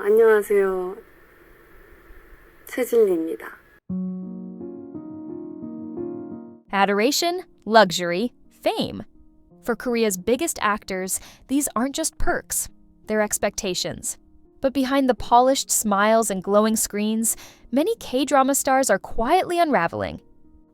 안녕하세요. 최진리입니다. Adoration, luxury, fame. For Korea's biggest actors, these aren't just perks, they're expectations. But behind the polished smiles and glowing screens, many K-drama stars are quietly unraveling.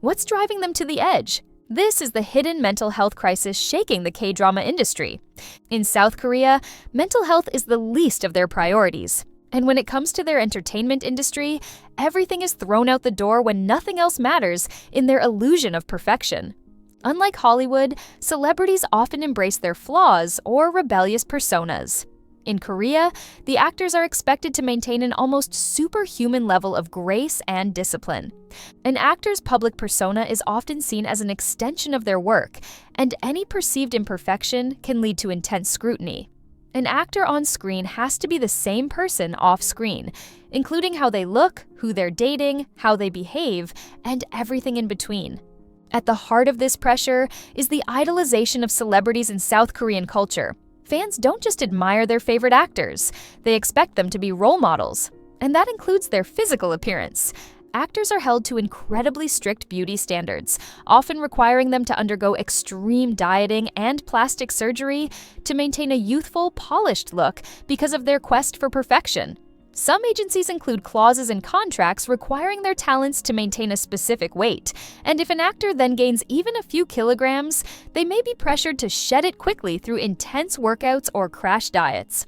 What's driving them to the edge? This is the hidden mental health crisis shaking the K-drama industry. In South Korea, mental health is the least of their priorities. And when it comes to their entertainment industry, everything is thrown out the door when nothing else matters in their illusion of perfection. Unlike Hollywood, celebrities often embrace their flaws or rebellious personas. In Korea, the actors are expected to maintain an almost superhuman level of grace and discipline. An actor's public persona is often seen as an extension of their work, and any perceived imperfection can lead to intense scrutiny. An actor on screen has to be the same person off-screen, including how they look, who they're dating, how they behave, and everything in between. At the heart of this pressure is the idolization of celebrities in South Korean culture. Fans don't just admire their favorite actors, they expect them to be role models. And that includes their physical appearance. Actors are held to incredibly strict beauty standards, often requiring them to undergo extreme dieting and plastic surgery to maintain a youthful, polished look because of their quest for perfection. Some agencies include clauses in contracts requiring their talents to maintain a specific weight, and if an actor then gains even a few kilograms, they may be pressured to shed it quickly through intense workouts or crash diets.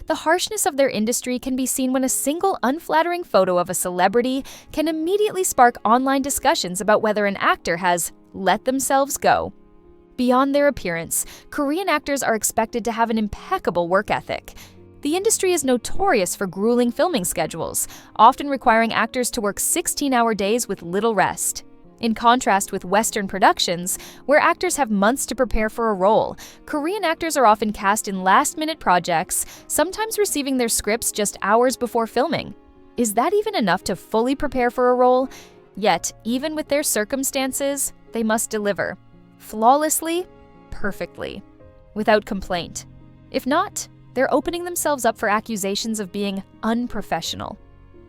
The harshness of their industry can be seen when a single unflattering photo of a celebrity can immediately spark online discussions about whether an actor has let themselves go. Beyond their appearance, Korean actors are expected to have an impeccable work ethic. The industry is notorious for grueling filming schedules, often requiring actors to work 16-hour days with little rest. In contrast with Western productions, where actors have months to prepare for a role, Korean actors are often cast in last-minute projects, sometimes receiving their scripts just hours before filming. Is that even enough to fully prepare for a role? Yet, even with their circumstances, they must deliver. Flawlessly, perfectly, without complaint. If not, they're opening themselves up for accusations of being unprofessional.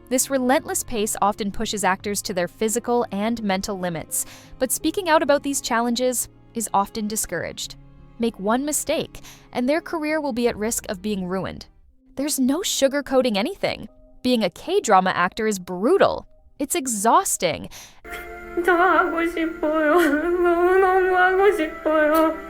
This relentless pace often pushes actors to their physical and mental limits, but speaking out about these challenges is often discouraged. Make one mistake, and their career will be at risk of being ruined. There's no sugarcoating anything. Being a K-drama actor is brutal. It's exhausting. 저 하고 싶어요. 너무너무 하고 싶어요.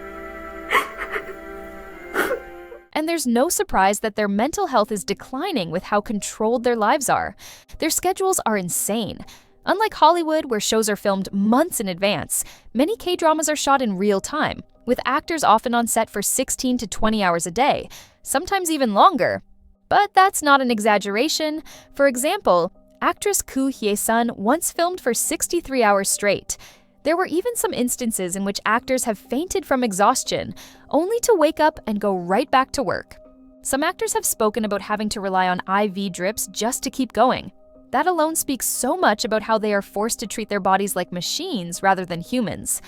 And there's no surprise that their mental health is declining with how controlled their lives are. Their schedules are insane. Unlike Hollywood, where shows are filmed months in advance, many K-dramas are shot in real time, with actors often on set for 16 to 20 hours a day, sometimes even longer. But that's not an exaggeration. For example, actress Koo Hye-sun once filmed for 63 hours straight. There were even some instances in which actors have fainted from exhaustion, only to wake up and go right back to work. Some actors have spoken about having to rely on IV drips just to keep going. That alone speaks so much about how they are forced to treat their bodies like machines rather than humans.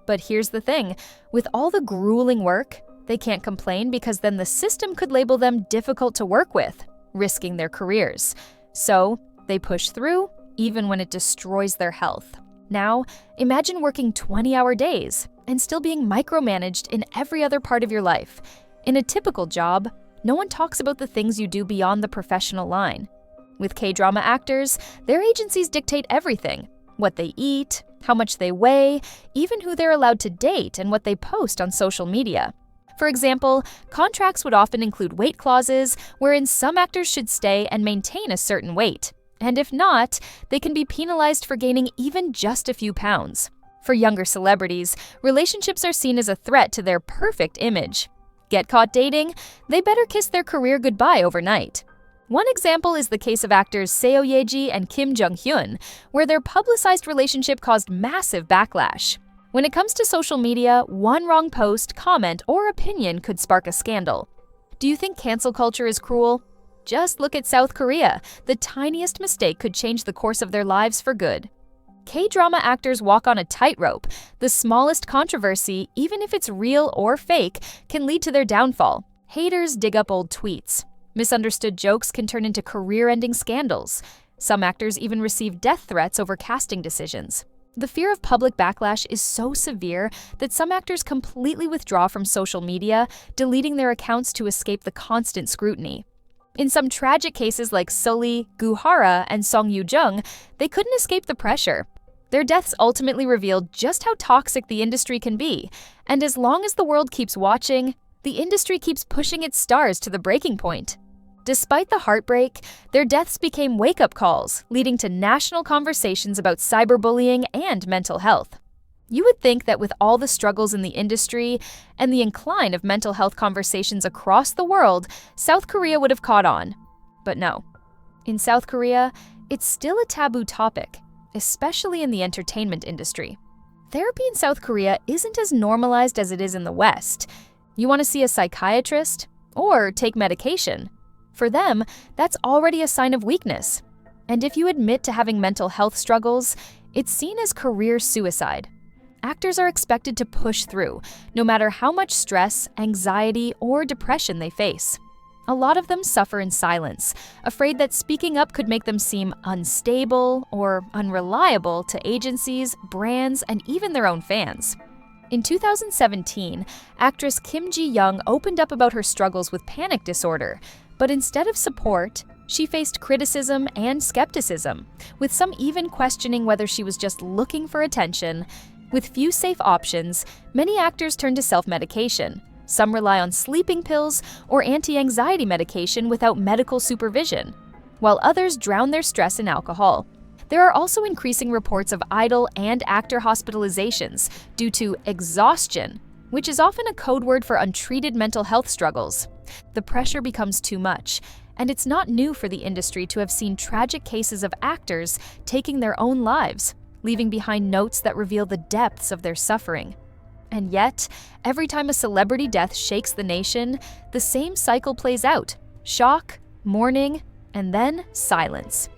But here's the thing, with all the grueling work, they can't complain because then the system could label them difficult to work with, risking their careers. So, they push through, even when it destroys their health. Now, imagine working 20-hour days and still being micromanaged in every other part of your life. In a typical job, no one talks about the things you do beyond the professional line. With K-drama actors, their agencies dictate everything: what they eat, how much they weigh, even who they're allowed to date and what they post on social media. For example, contracts would often include weight clauses wherein some actors should stay and maintain a certain weight. And if not, they can be penalized for gaining even just a few pounds. For younger celebrities, relationships are seen as a threat to their perfect image. Get caught dating? They better kiss their career goodbye overnight. One example is the case of actors Seo Ye-ji and Kim Jung-hyun, where their publicized relationship caused massive backlash. When it comes to social media, one wrong post, comment, or opinion could spark a scandal. Do you think cancel culture is cruel? Just look at South Korea. The tiniest mistake could change the course of their lives for good. K-drama actors walk on a tightrope. The smallest controversy, even if it's real or fake, can lead to their downfall. Haters dig up old tweets. Misunderstood jokes can turn into career-ending scandals. Some actors even receive death threats over casting decisions. The fear of public backlash is so severe that some actors completely withdraw from social media, deleting their accounts to escape the constant scrutiny. In some tragic cases like Sully, Gu Hara, and Song Yoo-jung, they couldn't escape the pressure. Their deaths ultimately revealed just how toxic the industry can be, and as long as the world keeps watching, the industry keeps pushing its stars to the breaking point. Despite the heartbreak, their deaths became wake-up calls, leading to national conversations about cyberbullying and mental health. You would think that with all the struggles in the industry and the incline of mental health conversations across the world, South Korea would have caught on. But no. In South Korea, it's still a taboo topic, especially in the entertainment industry. Therapy in South Korea isn't as normalized as it is in the West. You want to see a psychiatrist? Or take medication? For them, that's already a sign of weakness. And if you admit to having mental health struggles, it's seen as career suicide. Actors are expected to push through, no matter how much stress, anxiety, or depression they face. A lot of them suffer in silence, afraid that speaking up could make them seem unstable or unreliable to agencies, brands, and even their own fans. In 2017, actress Kim Ji-young opened up about her struggles with panic disorder, but instead of support, she faced criticism and skepticism, with some even questioning whether she was just looking for attention. With few safe options, many actors turn to self-medication. Some rely on sleeping pills or anti-anxiety medication without medical supervision, while others drown their stress in alcohol. There are also increasing reports of idol and actor hospitalizations due to exhaustion, which is often a code word for untreated mental health struggles. The pressure becomes too much, and it's not new for the industry to have seen tragic cases of actors taking their own lives, leaving behind notes that reveal the depths of their suffering. And yet, every time a celebrity death shakes the nation, the same cycle plays out: shock, mourning, and then silence.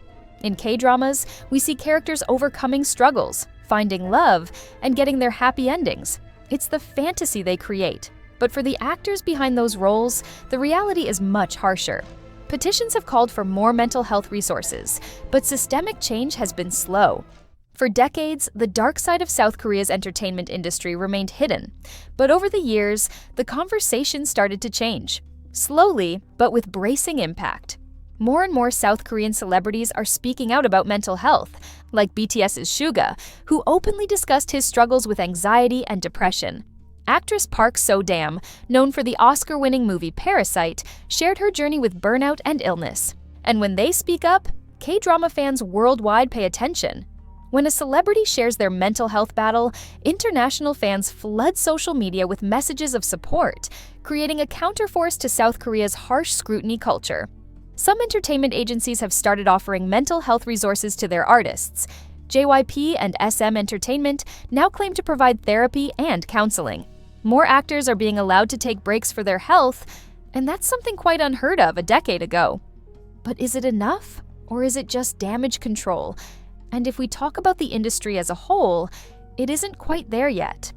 In K-dramas, we see characters overcoming struggles, finding love, and getting their happy endings. It's the fantasy they create. But for the actors behind those roles, the reality is much harsher. Petitions have called for more mental health resources, but systemic change has been slow. For decades, the dark side of South Korea's entertainment industry remained hidden. But over the years, the conversation started to change. Slowly, but with bracing impact. More and more South Korean celebrities are speaking out about mental health, like BTS's Suga, who openly discussed his struggles with anxiety and depression. Actress Park So-dam, known for the Oscar-winning movie Parasite, shared her journey with burnout and illness. And when they speak up, K-drama fans worldwide pay attention. When a celebrity shares their mental health battle, international fans flood social media with messages of support, creating a counterforce to South Korea's harsh scrutiny culture. Some entertainment agencies have started offering mental health resources to their artists. JYP and SM Entertainment now claim to provide therapy and counseling. More actors are being allowed to take breaks for their health, and that's something quite unheard of a decade ago. But is it enough, or is it just damage control? And if we talk about the industry as a whole, it isn't quite there yet.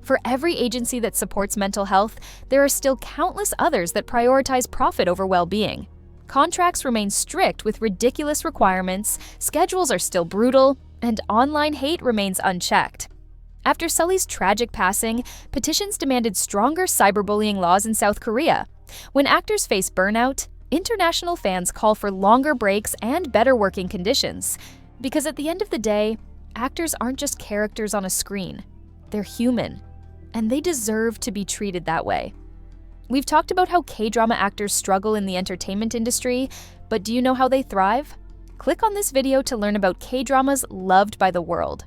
For every agency that supports mental health, there are still countless others that prioritize profit over well-being. Contracts remain strict with ridiculous requirements, schedules are still brutal, and online hate remains unchecked. After Sully's tragic passing, petitions demanded stronger cyberbullying laws in South Korea. When actors face burnout, international fans call for longer breaks and better working conditions. Because at the end of the day, actors aren't just characters on a screen. They're human, and they deserve to be treated that way. We've talked about how K-drama actors struggle in the entertainment industry, but do you know how they thrive? Click on this video to learn about K-dramas loved by the world.